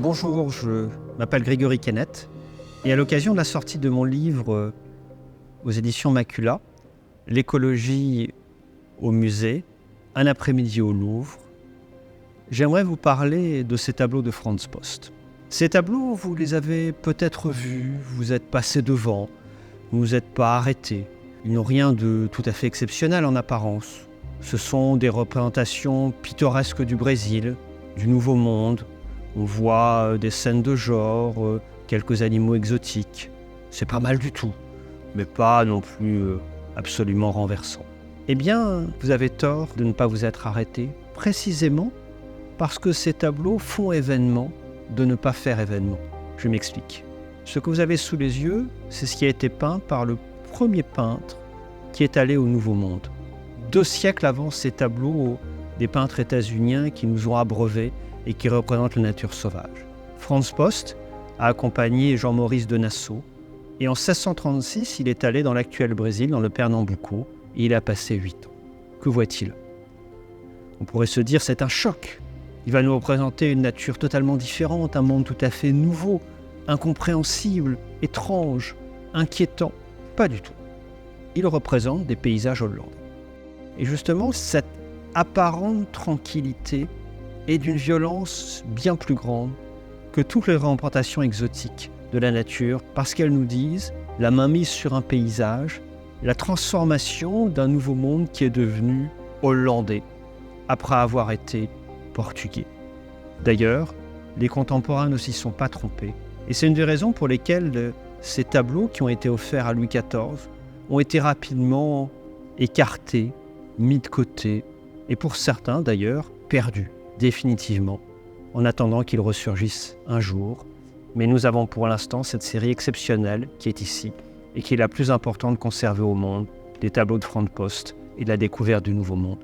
Bonjour, je m'appelle Grégory Kenneth et à l'occasion de la sortie de mon livre aux éditions Macula, L'écologie au musée, un après-midi au Louvre, j'aimerais vous parler de ces tableaux de Franz Post. Ces tableaux, vous les avez peut-être vus, vous êtes passé devant, vous ne vous êtes pas arrêté. Ils n'ont rien de tout à fait exceptionnel en apparence. Ce sont des représentations pittoresques du Brésil, du Nouveau Monde. On voit des scènes de genre, quelques animaux exotiques. C'est pas mal du tout, mais pas non plus absolument renversant. Eh bien, vous avez tort de ne pas vous être arrêté, précisément parce que ces tableaux font événement de ne pas faire événement. Je m'explique. Ce que vous avez sous les yeux, c'est ce qui a été peint par le premier peintre qui est allé au Nouveau Monde. 2 siècles avant ces tableaux des peintres états-uniens qui nous ont abreuvés et qui représentent la nature sauvage. Franz Post a accompagné Jean-Maurice de Nassau et en 1636, il est allé dans l'actuel Brésil, dans le Pernambuco, et il a passé 8 ans. Que voit-il ? On pourrait se dire c'est un choc. Il va nous représenter une nature totalement différente, un monde tout à fait nouveau, incompréhensible, étrange, inquiétant. Pas du tout. Il représente des paysages hollandais. Et justement, cette apparente tranquillité est d'une violence bien plus grande que toutes les représentations exotiques de la nature, parce qu'elles nous disent la mainmise sur un paysage, la transformation d'un nouveau monde qui est devenu hollandais après avoir été portugais. D'ailleurs, les contemporains ne s'y sont pas trompés, et c'est une des raisons pour lesquelles ces tableaux qui ont été offerts à Louis XIV ont été rapidement écartés, mis de côté, et pour certains d'ailleurs perdus définitivement, en attendant qu'ils ressurgissent un jour. Mais nous avons pour l'instant cette série exceptionnelle qui est ici, et qui est la plus importante conservée au monde, des tableaux de Franz Post et de la découverte du Nouveau Monde.